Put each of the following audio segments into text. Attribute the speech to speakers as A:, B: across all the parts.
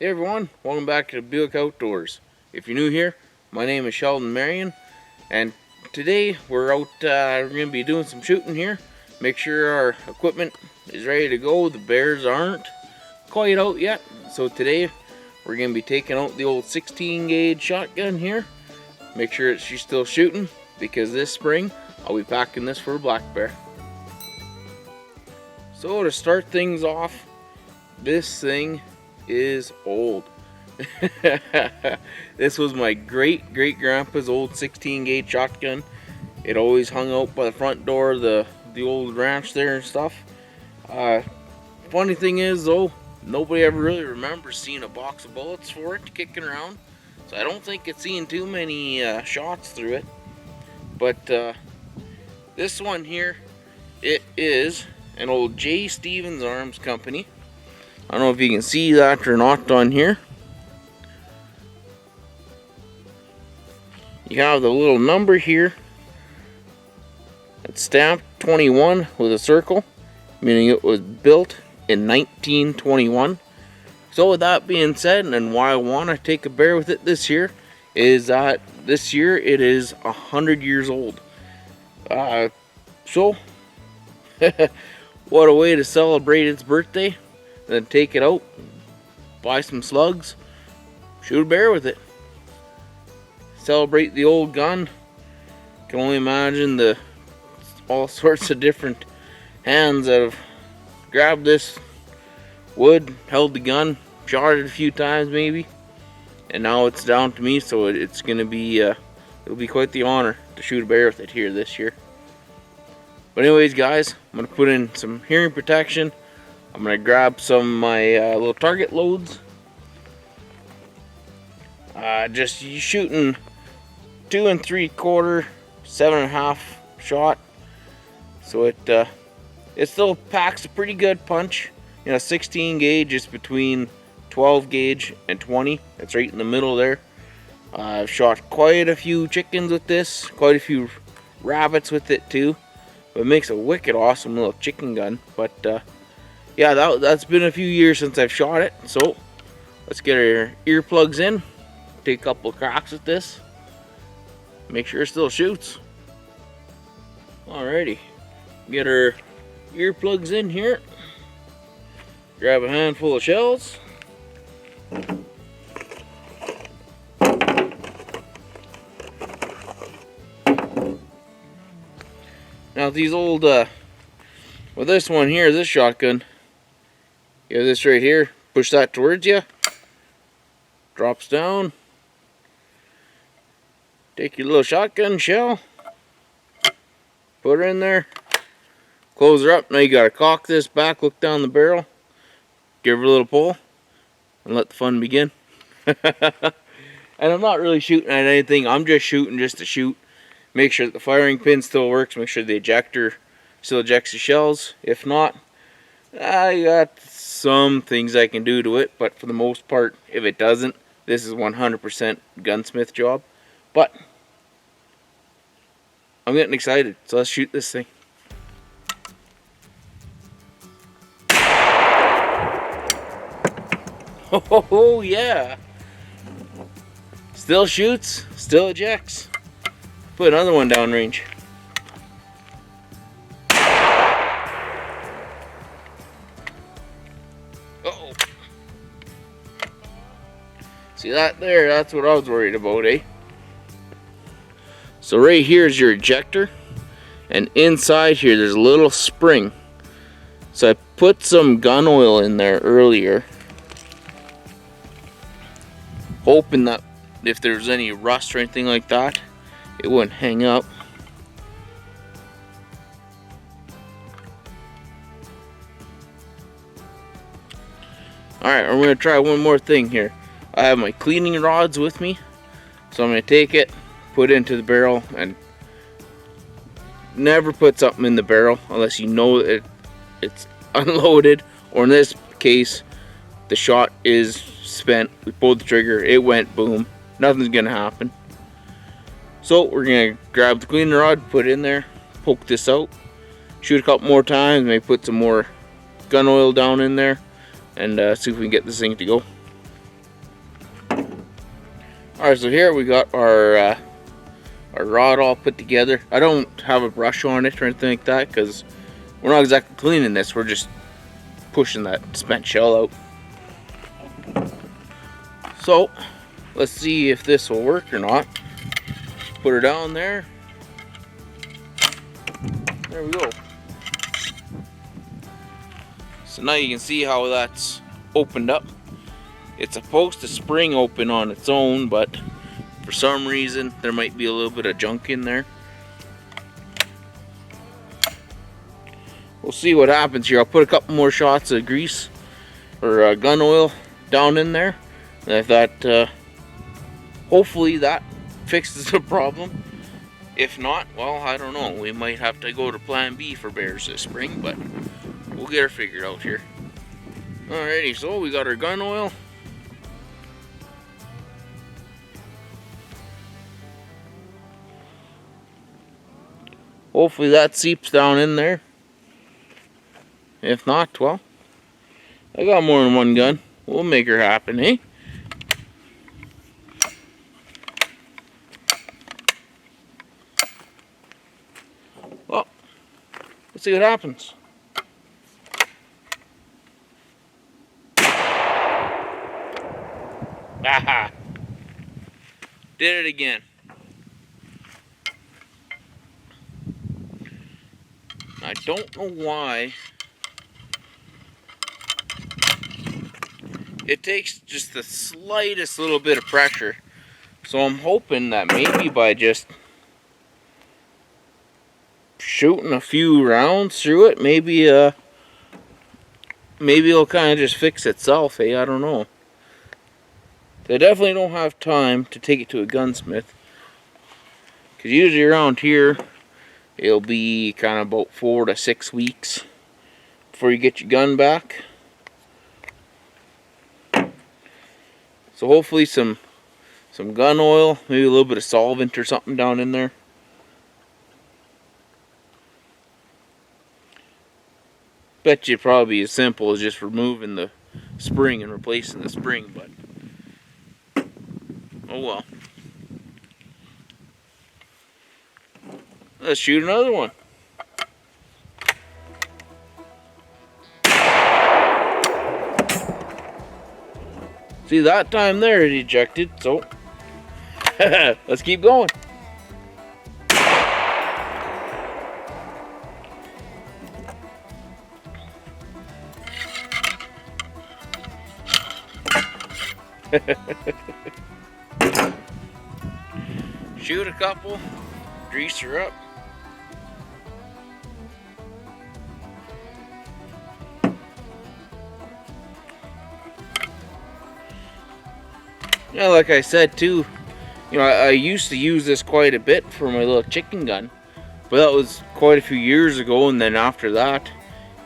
A: Hey everyone, welcome back to the Buick Outdoors. If you're new here, my name is Sheldon Marion, and today we're out, we're going to be doing some shooting here. Make sure our equipment is ready to go. The bears aren't quite out yet, so today we're going to be taking out the old 16 gauge shotgun here. Make sure she's still shooting, because this spring I'll be packing this for a black bear. So to start things off, this thing is old. This was my great grandpa's old 16 gauge shotgun. It always hung out by the front door of the old ranch there and stuff. Funny thing is though, nobody ever really remembers seeing a box of bullets for it kicking around, so I don't think it's seen too many shots through it. But this one here, it is an old j.stevens arms company. I don't know if you can see that or not on here. You have the little number here. It's stamped 21 with a circle, meaning it was built in 1921. So with that being said, and why I want to take a bear with it this year, is that this year it is 100 years old. So, what a way to celebrate its birthday. Then take it out, buy some slugs, shoot a bear with it. Celebrate the old gun. Can only imagine the all sorts of different hands that have grabbed this wood, held the gun, shot it a few times maybe, and now it's down to me. So it's gonna be it'll be quite the honor to shoot a bear with it here this year. But anyways, guys, I'm gonna put in some hearing protection. I'm going to grab some of my little target loads. Just shooting 2 3/4, 7.5 shot. So it still packs a pretty good punch. You know, 16 gauge is between 12 gauge and 20. It's right in the middle there. I've shot quite a few chickens with this, quite a few rabbits with it too. But it makes a wicked awesome little chicken gun. But yeah, that's been a few years since I've shot it, so let's get our earplugs in, take a couple of cracks at this, make sure it still shoots. Alrighty, get our earplugs in here, grab a handful of shells. Now these old, well, this one here, this shotgun, you have this right here, push that towards you, drops down, take your little shotgun shell, put her in there, close her up. Now you gotta cock this back, look down the barrel, give her a little pull, and let the fun begin. And I'm not really shooting at anything, I'm just shooting just to shoot. Make sure that the firing pin still works, make sure the ejector still ejects the shells. If not, I got some things I can do to it, but for the most part, if it doesn't, this is 100% gunsmith job. But I'm getting excited, so let's shoot this thing. Oh yeah, still shoots, still ejects. Put another one downrange. See that there? That's what I was worried about, eh? So right here is your ejector, and inside here there's a little spring. So I put some gun oil in there earlier, hoping that if there's any rust or anything like that, it wouldn't hang up. Alright, I'm going to try one more thing here. I have my cleaning rods with me, so I'm going to take it, put it into the barrel, and never put something in the barrel unless you know it's unloaded, or in this case, the shot is spent. We pulled the trigger, it went boom, nothing's going to happen. So we're going to grab the cleaning rod, put it in there, poke this out, shoot a couple more times, maybe put some more gun oil down in there, and see if we can get this thing to go. Alright, so here we got our rod all put together. I don't have a brush on it or anything like that because we're not exactly cleaning this, we're just pushing that spent shell out. So let's see if this will work or not. Put her down there. There we go. So now you can see how that's opened up. It's supposed to spring open on its own, but for some reason there might be a little bit of junk in there. We'll see what happens here. I'll put a couple more shots of grease or gun oil down in there. And I thought hopefully that fixes the problem. If not, well, I don't know. We might have to go to plan B for bears this spring, but we'll get her figured out here. Alrighty, so we got our gun oil. Hopefully that seeps down in there. If not, well, I got more than one gun. We'll make her happen, eh? Well, let's see what happens. Aha! Did it again. I don't know why it takes just the slightest little bit of pressure. So I'm hoping that maybe by just shooting a few rounds through it, maybe it'll kind of just fix itself, I don't know. I definitely don't have time to take it to a gunsmith, because usually around here it'll be kind of about 4 to 6 weeks before you get your gun back. So hopefully some gun oil, maybe a little bit of solvent or something down in there. Bet you it'd probably be as simple as just removing the spring and replacing the spring, but oh well. Let's shoot another one. See, that time there it ejected, so let's keep going. Shoot a couple, grease her up. Yeah, like I said too, I used to use this quite a bit for my little chicken gun, but that was quite a few years ago, and then after that,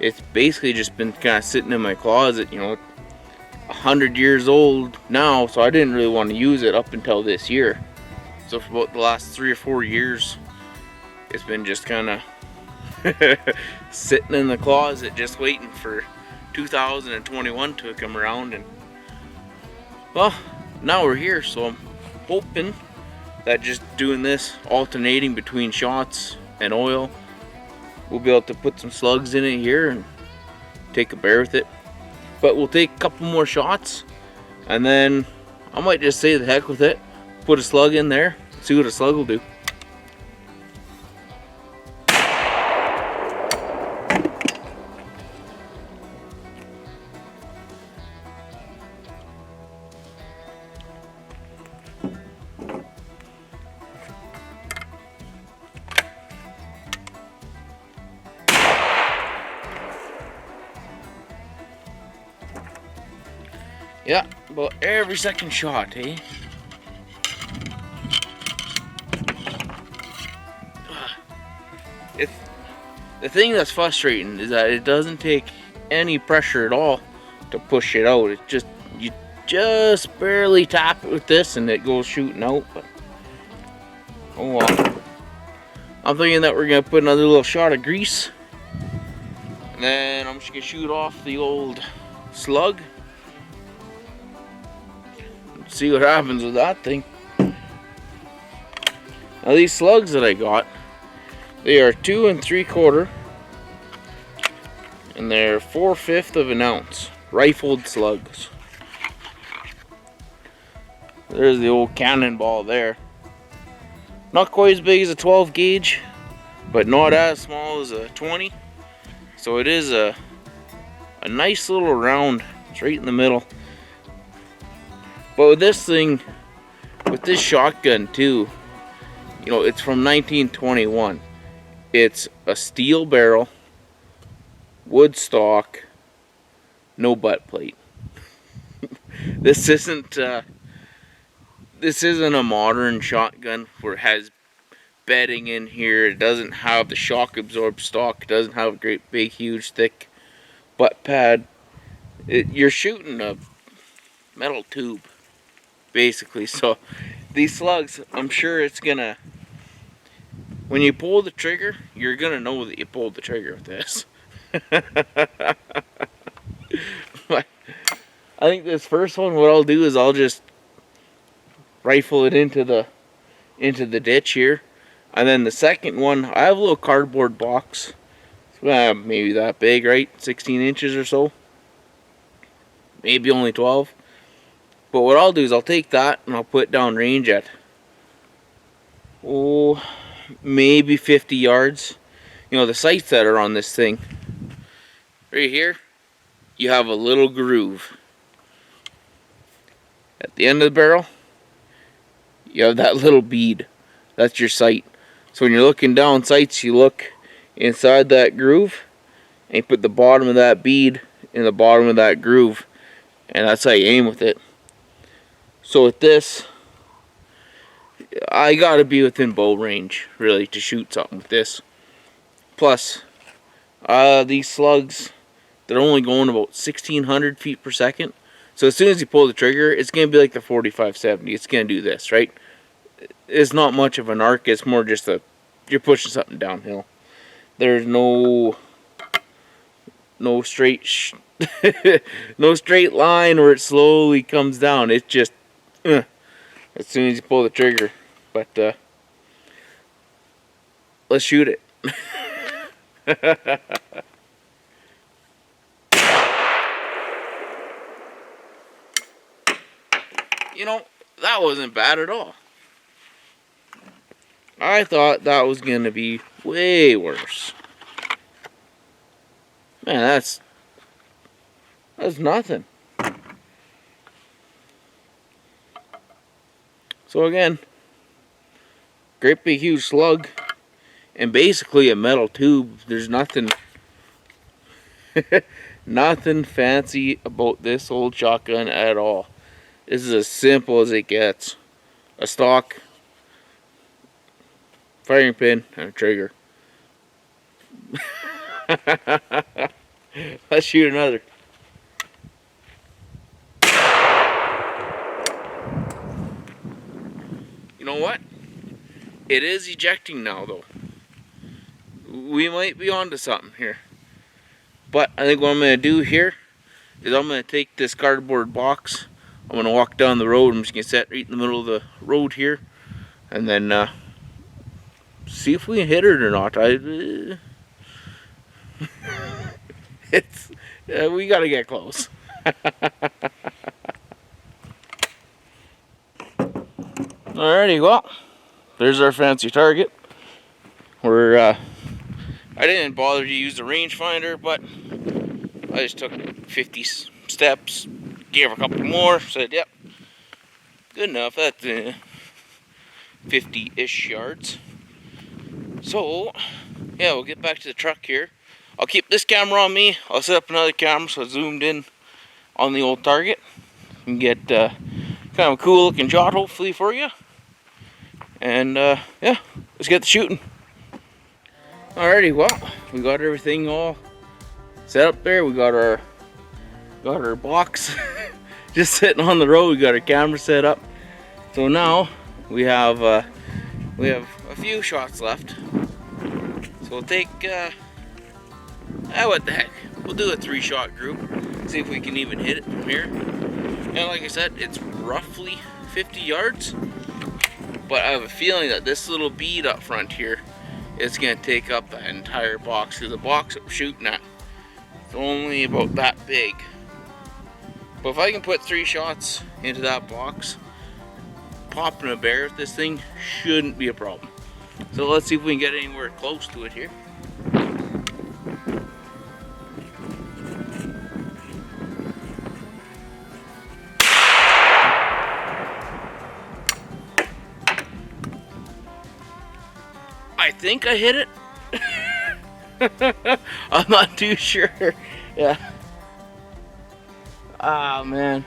A: it's basically just been kind of sitting in my closet, 100 years old now, so I didn't really want to use it up until this year. So for about the last 3 or 4 years, it's been just kind of sitting in the closet, just waiting for 2021 to come around. And well, now we're here, so I'm hoping that just doing this, alternating between shots and oil, we'll be able to put some slugs in it here and take a bear with it. But we'll take a couple more shots, and then I might just say the heck with it, put a slug in there, see what a slug will do. Yeah, about every second shot, eh? The thing that's frustrating is that it doesn't take any pressure at all to push it out. You just barely tap it with this and it goes shooting out. But oh well. I'm thinking that we're gonna put another little shot of grease, and then I'm just gonna shoot off the old slug. See what happens with that thing. Now these slugs that I got, they are 2 3/4, and they're 4/5 of an ounce rifled slugs. There's the old cannonball there. Not quite as big as a 12 gauge, but not as small as a 20. So it is a nice little round. It's right in the middle. But with this thing, with this shotgun too, you know, it's from 1921. It's a steel barrel, wood stock, no butt plate. This isn't a modern shotgun where it has bedding in here. It doesn't have the shock absorb stock. It doesn't have a great big huge thick butt pad. You're shooting a metal tube basically. So these slugs, I'm sure it's gonna, when you pull the trigger, you're gonna know that you pulled the trigger with this. But I think this first one, what I'll do is I'll just rifle it into the ditch here, and then the second one, I have a little cardboard box. It's maybe that big, right? 16 inches or so, maybe only 12. But what I'll do is I'll take that and I'll put it down range at, oh, maybe 50 yards. You know, the sights that are on this thing, right here, you have a little groove. At the end of the barrel, you have that little bead. That's your sight. So when you're looking down sights, you look inside that groove and you put the bottom of that bead in the bottom of that groove, and that's how you aim with it. So with this, I gotta be within bow range really to shoot something with this. Plus, these slugs, they're only going about 1,600 feet per second. So as soon as you pull the trigger, it's gonna be like the 45-70. It's gonna do this, right? It's not much of an arc. It's more just you're pushing something downhill. There's no straight no straight line where it slowly comes down. It's just as soon as you pull the trigger. But let's shoot it. You know, that wasn't bad at all. I thought that was gonna be way worse. Man, that's nothing. So again, great big huge slug, and basically a metal tube. There's nothing nothing fancy about this old shotgun at all. This is as simple as it gets. A stock, firing pin, and a trigger. Let's shoot another. You know what? It is ejecting now though. We might be onto something here. But I think what I'm going to do here is I'm going to take this cardboard box. I'm going to walk down the road. I'm just going to set right in the middle of the road here. And then see if we can hit it or not. We got to get close. Alrighty, well, there's our fancy target. I didn't bother to use the rangefinder, but I just took 50 steps, gave a couple more, said, yep, good enough, that's 50-ish yards. So, yeah, we'll get back to the truck here. I'll keep this camera on me. I'll set up another camera so it's zoomed in on the old target and get kind of a cool looking shot hopefully for you. And yeah, let's get the shooting. Alrighty, well, we got everything all set up there. We got our box just sitting on the road. We got our camera set up. So now we have a few shots left. So we'll take what the heck? We'll do a 3-shot group. See if we can even hit it from here. And like I said, it's roughly 50 yards. But I have a feeling that this little bead up front here is going to take up that entire box, because the box I'm shooting at is only about that big. But if I can put 3 shots into that box, popping a bear with this thing shouldn't be a problem. So let's see if we can get anywhere close to it here. I think I hit it. I'm not too sure. Yeah. Ah, man.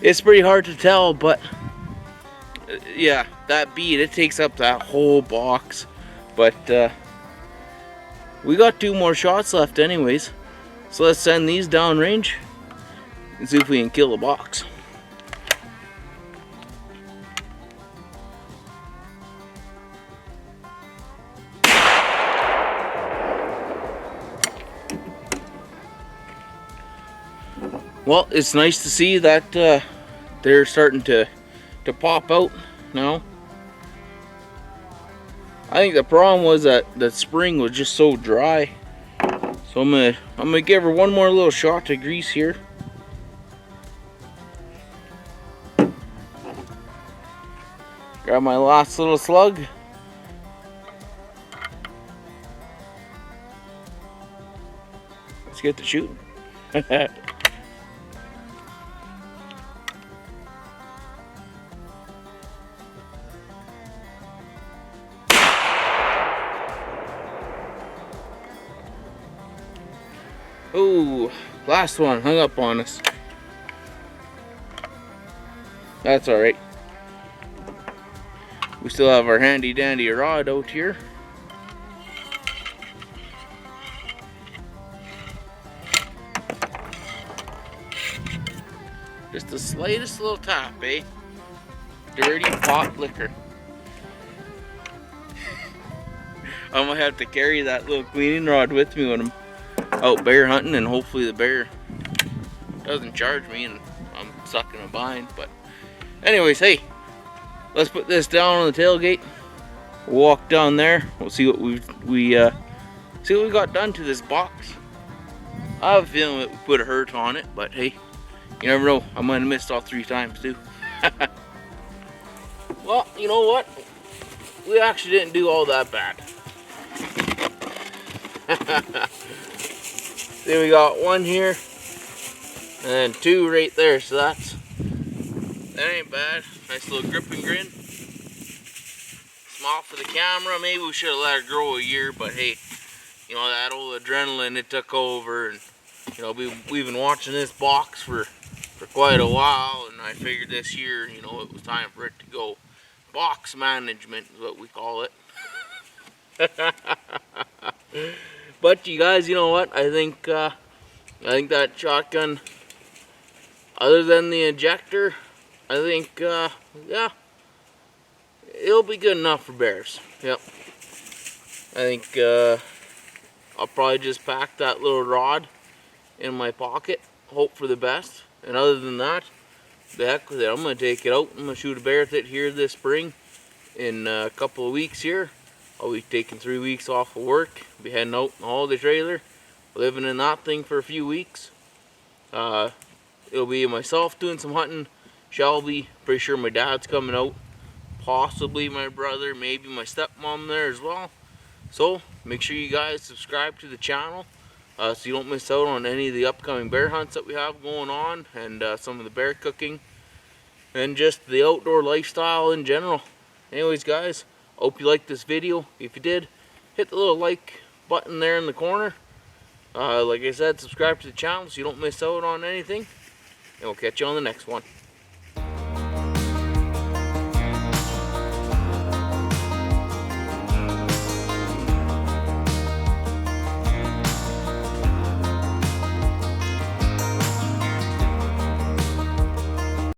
A: It's pretty hard to tell, but yeah, that bead, it takes up that whole box. But we got 2 more shots left anyways. So let's send these downrange and see if we can kill the box. Well, it's nice to see that they're starting to pop out now. I think the problem was that the spring was just so dry. So I'm gonna give her one more little shot to grease here. Grab my last little slug. Let's get to shooting. Ooh, last one hung up on us. That's alright. We still have our handy dandy rod out here. Just the slightest little tap, eh? Dirty pot liquor. I'm gonna have to carry that little cleaning rod with me when I'm out bear hunting, and hopefully the bear doesn't charge me and I'm stuck in a bind. But anyways, hey, let's put this down on the tailgate. We'll walk down there. We'll see what we got done to this box. I have a feeling that we put a hurt on it, but hey, you never know. I might have missed all 3 times too. Well, you know what? We actually didn't do all that bad. See, we got 1 here and 2 right there, so that ain't bad. Nice little grip and grin. Small for the camera. Maybe we should have let her grow a year, but hey, you know, that old adrenaline, it took over, and you know, we've been watching this box for quite a while, and I figured this year, you know, it was time for it to go. Box management is what we call it. But you guys, you know what? I think that shotgun, other than the ejector, I think yeah, it'll be good enough for bears. Yep. I think I'll probably just pack that little rod in my pocket, hope for the best. And other than that, the heck with it. I'm gonna take it out. I'm gonna shoot a bear with it here this spring. In a couple of weeks here, I'll be taking 3 weeks off of work, be heading out in the holiday trailer, living in that thing for a few weeks. It'll be myself doing some hunting, Shelby, pretty sure my dad's coming out, possibly my brother, maybe my stepmom there as well. So make sure you guys subscribe to the channel so you don't miss out on any of the upcoming bear hunts that we have going on, and some of the bear cooking and just the outdoor lifestyle in general. Anyways guys, hope you liked this video. If you did, hit the little like button there in the corner. Like I said, subscribe to the channel so you don't miss out on anything. And we'll catch you on the next one.